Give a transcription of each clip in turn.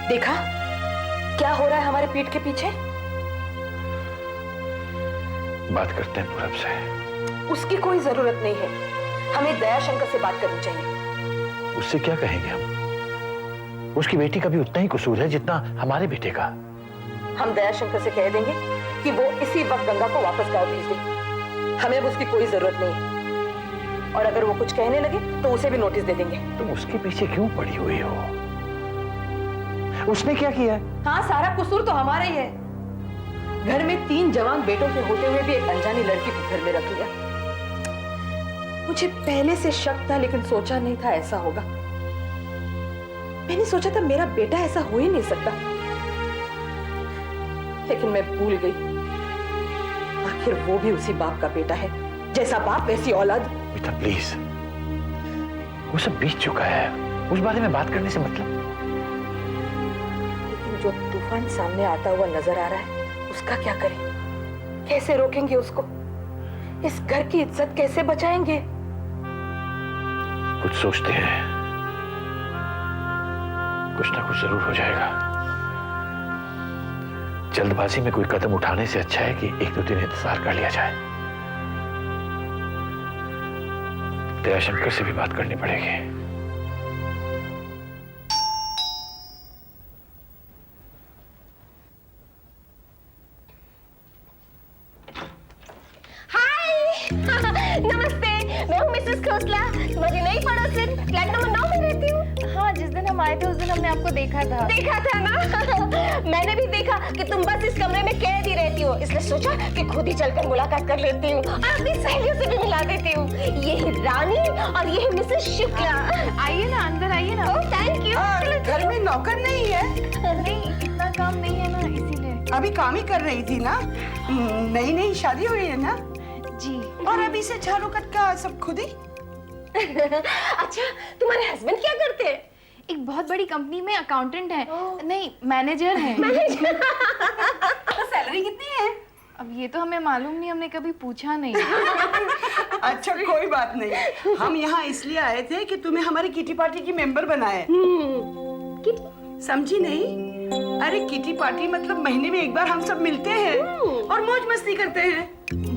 देखा क्या हो रहा है हमारे पीठ के पीछे? बात करते हैं पूरब से। उसकी कोई जरूरत नहीं है, हमें दयाशंकर से बात करनी चाहिए। उससे क्या कहेंगे हम? उसकी बेटी का भी उतना ही कसूर है जितना हमारे बेटे का। हम दयाशंकर से कह देंगे कि वो इसी वक्त गंगा को वापस गांव भेज दे। हमें अब उसकी कोई जरूरत नहीं है, और अगर वो कुछ कहने लगे तो उसे भी नोटिस दे देंगे। तुम उसके पीछे क्यों पड़ी हुई हो? उसने क्या किया? हाँ, सारा कसूर तो हमारा ही है। घर में 3 जवान बेटों के होते हुए भी एक अनजानी लड़की को घर में रख लिया। मुझे पहले से शक था, लेकिन सोचा नहीं था ऐसा होगा। मैंने सोचा था मेरा बेटा ऐसा हो ही नहीं सकता, लेकिन मैं भूल गई, आखिर वो भी उसी बाप का बेटा है। जैसा बाप वैसी औलाद। बेटा प्लीज, वो सब बीत चुका है, उस बारे में बात करने से मतलब। लेकिन जो तूफान सामने आता हुआ नजर आ रहा है, उसका क्या करें? कैसे रोकेंगे उसको? इस घर की इज्जत कैसे बचाएंगे? कुछ सोचते हैं, कुछ ना कुछ जरूर हो जाएगा। जल्दबाजी में कोई कदम उठाने से अच्छा है कि 1-2 दिन इंतजार कर लिया जाए। दयाशंकर से भी बात करनी पड़ेगी। नमस्ते, मैं हूँ मिसेस खोसला, तुम्हारी नई पड़ोसन, फ्लैट नंबर 9 में रहती हूँ। हाँ, जिस दिन हम आए थे उस दिन हमने आपको देखा था। देखा था ना? मैंने भी देखा कि तुम बस इस कमरे में कैद ही रहती हो, इसलिए सोचा कि खुद ही चलकर मुलाकात कर लेती हूँ और अपनी सहेलियों से भी मिला देती हूँ। ये है रानी और ये है मिसेस शुक्ला। आइए ना, अंदर आइए ना। ओह, थैंक यू। घर में नौकर नहीं है? नहीं, इतना काम नहीं है ना, इसीलिए। अभी काम ही कर रही थी ना? नई शादी हुई है ना? जी। और अभी से झाड़ू कटका सब खुद ही? अच्छा, तुम्हारे हस्बैंड क्या करते हैं? एक बहुत बड़ी कंपनी में अकाउंटेंट है। नहीं, मैनेजर है। तो सैलरी कितनी है? अब ये तो हमें मालूम नहीं, हमने कभी पूछा नहीं। अच्छा, कोई बात नहीं। हम यहाँ इसलिए आए थे कि तुम्हें हमारी किटी पार्टी की मेंबर बनाए। समझी नहीं? अरे किटी पार्टी मतलब महीने में एक बार हम सब मिलते हैं और मौज मस्ती करते हैं।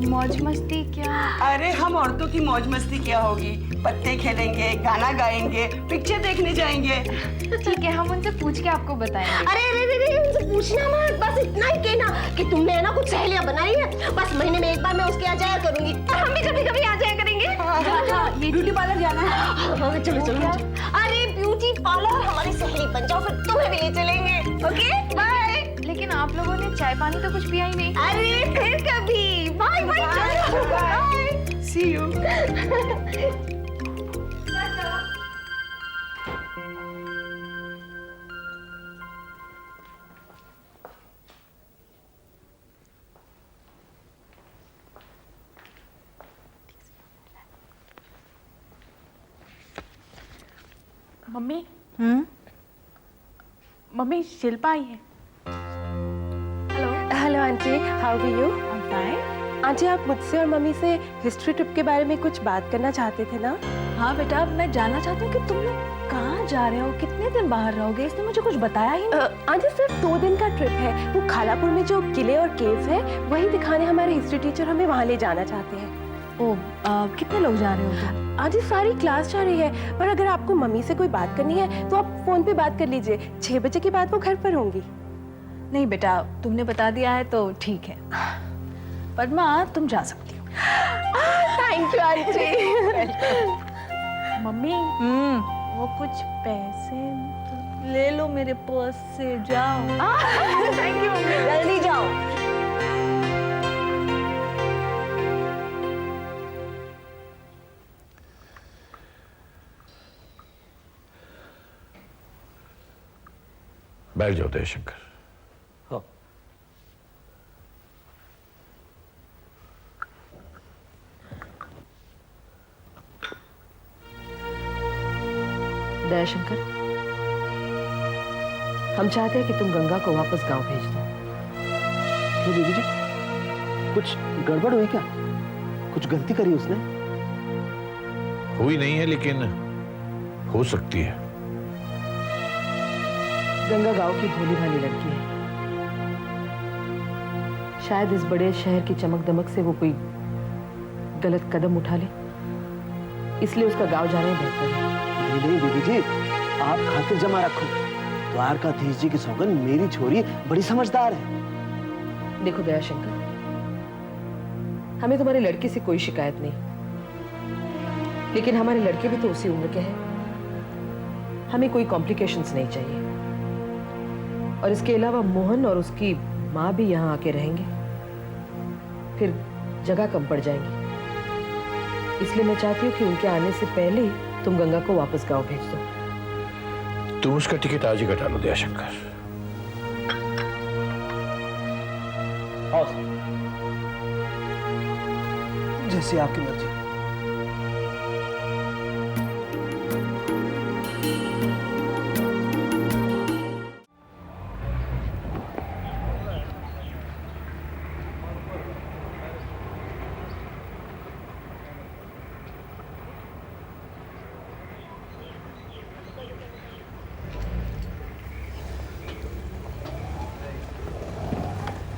मौज मस्ती क्या? अरे हम औरतों की मौज मस्ती क्या होगी? पत्ते खेलेंगे, गाना गाएंगे, पिक्चर देखने जाएंगे। ठीक है, हम उनसे पूछ के आपको बताएंगे। अरे उनसे पूछना मत, बस इतना ही कहना कि तुमने है ना कुछ सहेलियां बनाई है। बस महीने में एक बार मैं उसके यहाँ जाया करूंगी और हम भी कभी-कभी आ जाया करेंगे। ये ब्यूटी पार्लर जाना है। हाँ, चलो। अरे ब्यूटी पार्लर हमारी सहेली बन जाओ, फिर तुम्हें भी ले चलेंगे। Okay, bye. लेकिन आप लोगों ने चाय पानी तो कुछ पिया ही नहीं। अरे फिर कभी। Bye bye. Bye. See you. Mummy. Mummy, Shilpa आई है। Hello aunty, how are you? I'm fine। Aunty, आप मुझसे और मम्मी से हिस्ट्री ट्रिप के बारे में कुछ बात करना चाहते थे ना? हाँ बेटा, मैं जानना चाहती हूँ कि तुम लोग कहाँ जा रहे हो, कितने दिन बाहर रहोगे? इसने मुझे कुछ बताया ही नहीं। आंटी, सिर्फ 2 दिन का ट्रिप है। वो खालापुर में जो किले और केव्स है, वही दिखाने हमारे हिस्ट्री टीचर हमें वहाँ ले जाना चाहते हैं। ओह, कितने लोग जा रहे हो? आंटी, सारी क्लास जा रही है, पर अगर आपको मम्मी से कोई बात करनी है तो आप फोन पे बात कर लीजिए। 6 बजे के बाद वो घर पर होंगी। नहीं बेटा, तुमने बता दिया है तो ठीक है। पद्मा, तुम जा सकती हो। Thank you aunty. मम्मी, वो कुछ पैसे ले लो मेरे पर्स से, जाओ। थैंक यू मम्मी, जल्दी जाओ। बैठ जाओ दयाशंकर। हाँ। दयाशंकर, हम चाहते हैं कि तुम गंगा को वापस गांव भेज दो। क्यों दीदी जी, कुछ गड़बड़ हुई क्या? कुछ गलती करी उसने? हुई नहीं है, लेकिन हो सकती है। गंगा गांव की भोली भाली लड़की है। शायद इस बड़े शहर की चमक दमक से वो कोई गलत कदम उठा ले, इसलिए उसका गांव जाना ही बेहतर है। नहीं नहीं दीदी जी, आप खातिर जमा रखो। द्वारकाधीश जी की सौगन, मेरी छोरी बड़ी समझदार है। देखो दयाशंकर, हमें तुम्हारी लड़की से कोई शिकायत नहीं, लेकिन हमारे लड़के भी तो उसी उम्र के हैं। हमें कोई कॉम्प्लिकेशंस नहीं चाहिए। और इसके अलावा मोहन और उसकी माँ भी यहाँ आके रहेंगे, फिर जगह कम पड़ जाएगी। इसलिए मैं चाहती हूँ कि उनके आने से पहले ही तुम गंगा को वापस गांव भेज दो। तुम उसका टिकट आज ही कटा लो दयाशंकर। आओ सर। जैसे आपकी मर्जी।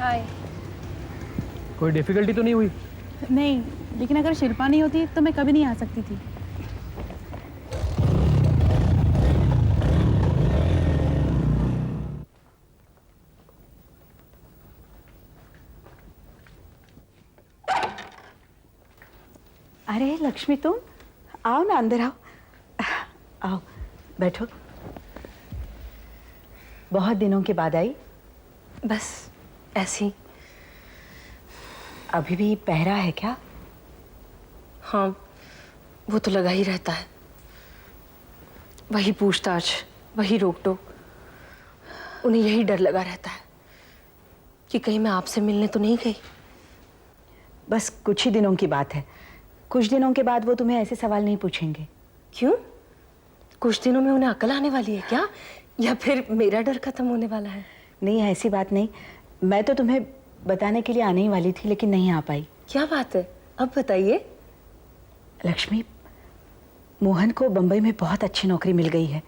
हाय। कोई डिफिकल्टी तो नहीं हुई? नहीं, लेकिन अगर शिल्पा नहीं होती तो मैं कभी नहीं आ सकती थी। अरे लक्ष्मी, तुम आओ ना, अंदर आओ। आओ बैठो। बहुत दिनों के बाद आई? बस ऐसे ही। अभी भी पहरा है क्या? हाँ, वो तो लगा ही रहता है। वही पूछताछ, वही रोक टोक। उन्हें यही डर लगा रहता है कि कहीं मैं आपसे मिलने तो नहीं गई। बस कुछ ही दिनों की बात है। कुछ दिनों के बाद वो तुम्हें ऐसे सवाल नहीं पूछेंगे। क्यों? कुछ दिनों में उन्हें अकल आने वाली है क्या, या फिर मेरा डर खत्म होने वाला है? नहीं, ऐसी बात नहीं। मैं तो तुम्हें बताने के लिए आने ही वाली थी, लेकिन नहीं आ पाई। क्या बात है, अब बताइए। लक्ष्मी, मोहन को बंबई में बहुत अच्छी नौकरी मिल गई है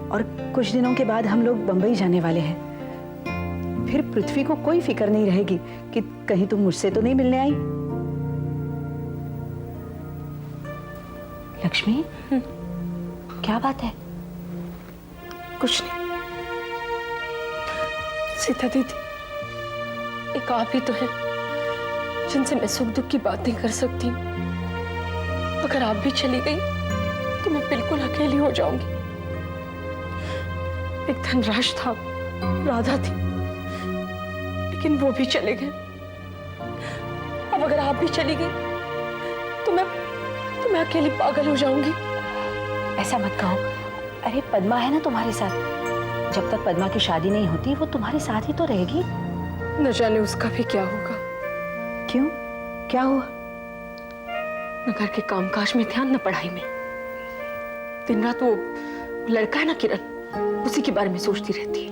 और कुछ दिनों के बाद हम लोग बंबई जाने वाले हैं। फिर पृथ्वी को कोई फिक्र नहीं रहेगी कि कहीं तुम मुझसे तो नहीं मिलने आई। लक्ष्मी, क्या बात है? कुछ नहीं। सीता दीदी, एक आप ही तो है जिनसे मैं सुख दुख की बातें कर सकती हूँ। अगर आप भी चली गई तो मैं बिल्कुल अकेली हो जाऊंगी। एक धनराज था, राधा थी, लेकिन वो भी चले गए। अब अगर आप भी चली गई तो मैं अकेली पागल हो जाऊंगी। ऐसा मत कहो। अरे पद्मा है ना तुम्हारे साथ। जब तक पद्मा की शादी नहीं होती वो तुम्हारे साथ ही तो रहेगी। न जाने उसका भी क्या होगा। क्यों? क्या हुआ? न घर के कामकाज में ध्यान, न पढ़ाई में। दिन रात वो लड़का है ना किरण, उसी के बारे में सोचती रहती है।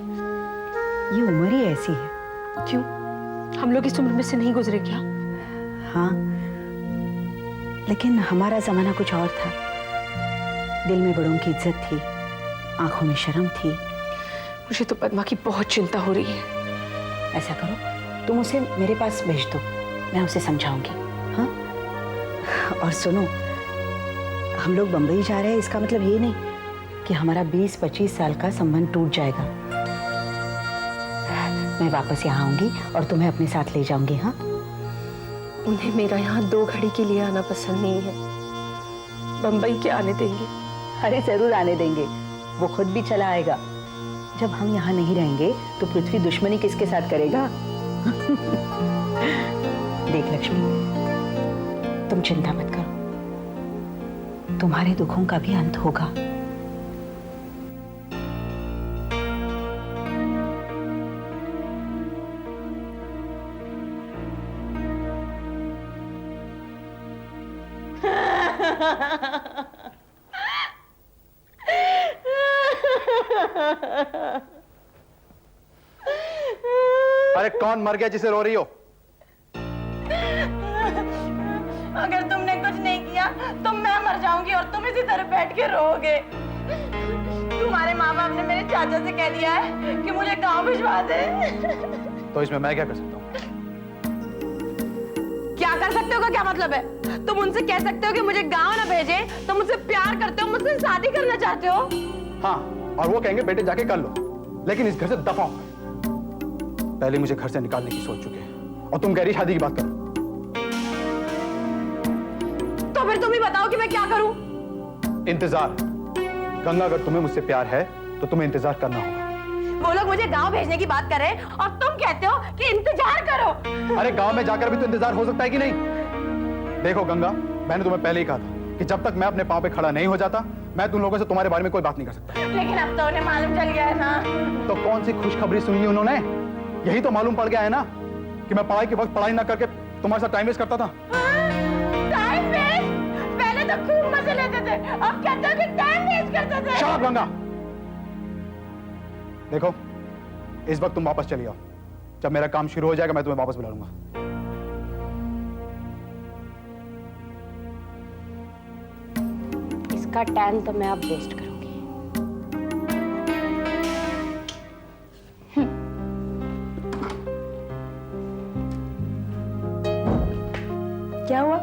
ये उम्र ही ऐसी है। क्यों? हम लोग इस उम्र में से नहीं गुजरे क्या? हाँ, लेकिन हमारा जमाना कुछ और था। दिल में बड़ों की इज्जत थी, आंखों में शर्म थी। मुझे तो पद्मा की बहुत चिंता हो रही है। ऐसा करो, तुम उसे मेरे पास भेज दो, मैं उसे समझाऊंगी। हाँ, और सुनो, हम लोग बंबई जा रहे हैं, इसका मतलब ये नहीं कि हमारा 20-25 साल का संबंध टूट जाएगा। मैं वापस यहाँ आऊंगी और तुम्हें अपने साथ ले जाऊंगी। हाँ, उन्हें मेरा यहाँ 2 घड़ी के लिए आना पसंद नहीं है। बंबई के आने देंगे? अरे जरूर आने देंगे, वो खुद भी चला आएगा। जब हम यहाँ नहीं रहेंगे तो पृथ्वी दुश्मनी किसके साथ करेगा? देख लक्ष्मी, तुम चिंता मत करो, तुम्हारे दुखों का भी अंत होगा। अरे कौन मर गया जिसे रो रही हो? अगर तुमने कुछ नहीं किया तो मैं मर जाऊंगी और तुम इसी तरह बैठ के रोओगे। तुम्हारे माँ बाप ने मेरे चाचा से कह दिया है कि मुझे गांव भिजवा दे। तो इसमें मैं क्या कर सकता हूँ? क्या कर सकते हो का क्या मतलब है? तुम उनसे कह सकते हो कि मुझे गांव ना भेजे, तुम मुझसे प्यार करते हो, मुझसे शादी करना चाहते हो। हाँ, और वो कहेंगे बेटे जाके कर लो, लेकिन इस घर से दफा हो। पहले मुझे घर से निकालने की सोच चुके हैं और तुम कह रही शादी की बात करो। तो फिर तुम ही बताओ कि मैं क्या करूं? इंतजार। गंगा, अगर तुम्हें मुझसे प्यार है तो तुम्हें इंतजार करना होगा। वो लोग मुझे गांव भेजने की बात कर रहे हैं और तुम कहते हो कि इंतजार करो। अरे गांव में जाकर भी तो इंतजार हो सकता है कि नहीं? देखो गंगा, मैंने तुम्हें पहले ही कहा था कि जब तक मैं अपने पांव पे खड़ा नहीं हो जाता, मैं तुम लोगों से तुम्हारे बारे में कोई बात नहीं कर सकता। लेकिन अब तो उन्हें मालूम चल गया है ना। तो कौन सी खुशखबरी सुनी उन्होंने? यही तो मालूम पड़ गया है ना कि मैं पढ़ाई के वक्त पढ़ाई ना करके तुम्हारे साथ टाइम वेस्ट करता था। Time waste? पहले तो खूब मजे लेते थे, अब कहते हो कि टाइम वेस्ट करते थे। Shut up Ganga. देखो, इस वक्त तुम वापस चली आओ। जब मेरा काम शुरू हो जाएगा मैं तुम्हें वापस बुला लूंगा। इसका टाइम तो मैं अब वेस्ट करूंगी। क्या हुआ?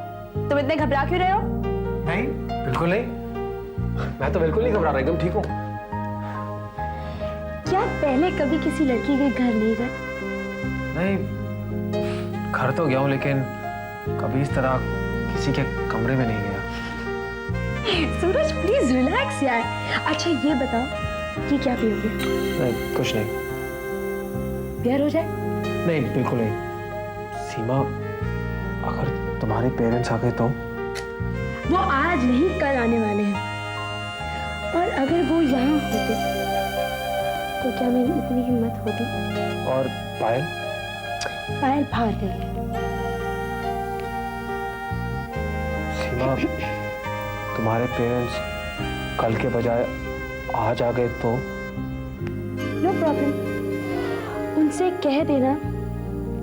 तुम इतने घबरा क्यों रहे हो? नहीं, बिल्कुल नहीं। मैं तो बिल्कुल नहीं घबरा रहा, एकदम ठीक हूँ। क्या पहले कभी किसी लड़की के घर नहीं गए? नहीं, घर तो गया हूँ लेकिन कभी इस तरह किसी के कमरे में नहीं गया। सूरज प्लीज रिलैक्स यार। अच्छा ये बताओ, ये क्या पियोगे? नहीं, कुछ नहीं। प्यार हो जाए? नहीं, बिल्कुल नहीं। सीमा, अगर तुम्हारे पेरेंट्स आ गए तो? वो आज नहीं कल आने वाले हैं, और अगर वो यहाँ होते तो क्या मेरी इतनी हिम्मत होती? और पायल? पायल भाग गई। सीमा, तुम्हारे पेरेंट्स कल के बजाय आज आ गए तो? No problem. उनसे कह देना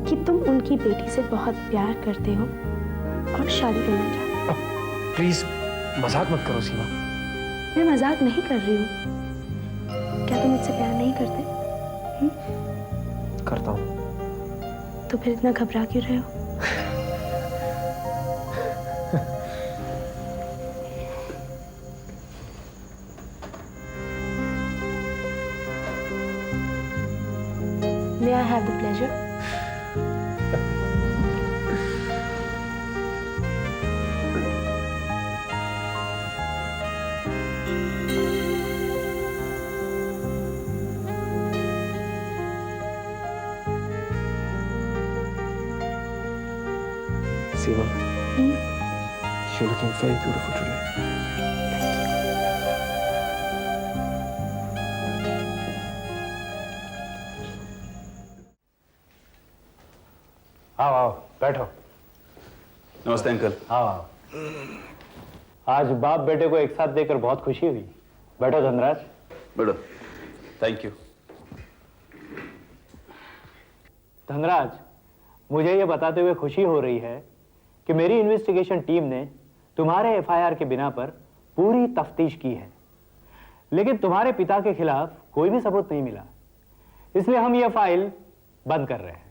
कि तुम उनकी बेटी से बहुत प्यार करते हो और शादी करना चाहते हो। प्लीज मजाक मत करो सीमा। मैं मजाक नहीं कर रही हूँ। क्या तुम मुझसे प्यार नहीं करते? करता हूँ। तो फिर इतना घबरा क्यों रहे हो? May I have the pleasure? Seema, you're looking very beautiful today. आओ आओ, बैठो। नमस्ते अंकल। आओ आओ। आज बाप बेटे को एक साथ देखकर बहुत खुशी हुई। बैठो धनराज। बैठो। Thank you. धनराज, मुझे ये बताते हुए खुशी हो रही है कि मेरी इन्वेस्टिगेशन टीम ने तुम्हारे एफआईआर के बिना पर पूरी तफ्तीश की है, लेकिन तुम्हारे पिता के खिलाफ कोई भी सबूत नहीं मिला। इसलिए हम ये फाइल बंद कर रहे हैं।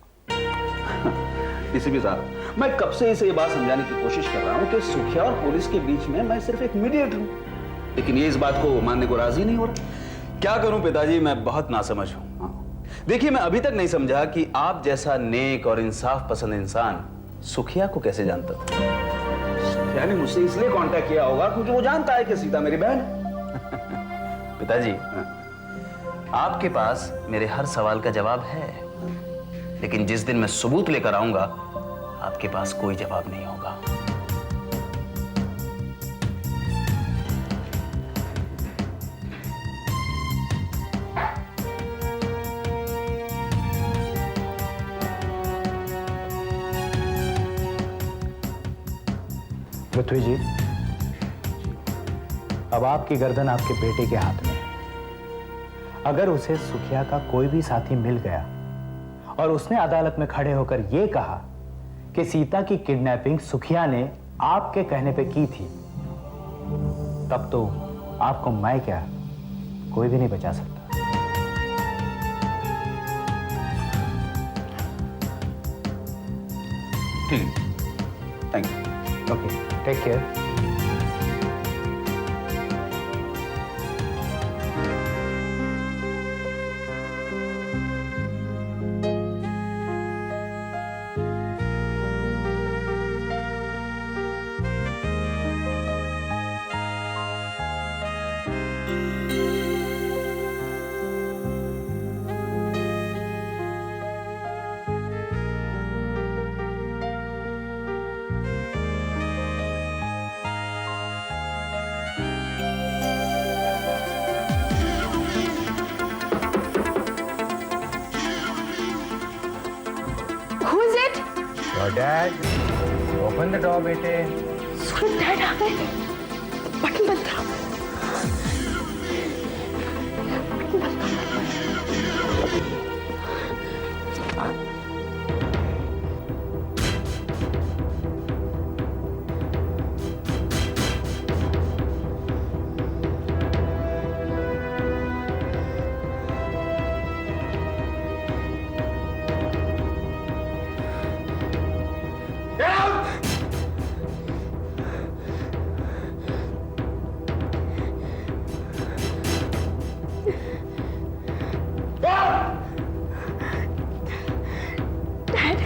डीसीपी साहब, मैं कब से इसे ये बात समझाने की कोशिश कर रहा हूँ कि सुखिया और पुलिस के बीच में मैं सिर्फ एक मीडिएटर हूँ, लेकिन ये इस बात को मानने को राजी नहीं हो रहा। क्या करूं पिताजी, मैं बहुत नासमझ हूँ। देखिए, मैं अभी तक नहीं समझा कि आप जैसा नेक और इंसाफ पसंद इंसान सुखिया को कैसे जानता था। सुखिया ने मुझसे इसलिए कांटेक्ट किया होगा क्योंकि वो जानता है कि सीता मेरी बहन है। पिताजी, आपके पास मेरे हर सवाल का जवाब है, लेकिन जिस दिन मैं सबूत लेकर आऊंगा आपके पास कोई जवाब नहीं होगा। पृथ्वी जी, अब आपकी गर्दन आपके बेटे के हाथ में है। अगर उसे सुखिया का कोई भी साथी मिल गया और उसने अदालत में खड़े होकर यह कहा कि सीता की किडनैपिंग सुखिया ने आपके कहने पे की थी, तब तो आपको मैं क्या कोई भी नहीं बचा सकता। ठीक है, thank you. Okay, take care. Who is it? Your dad. Open the door, बेटे। सूरज डैड आ गए। बटन बंद करो। Dad!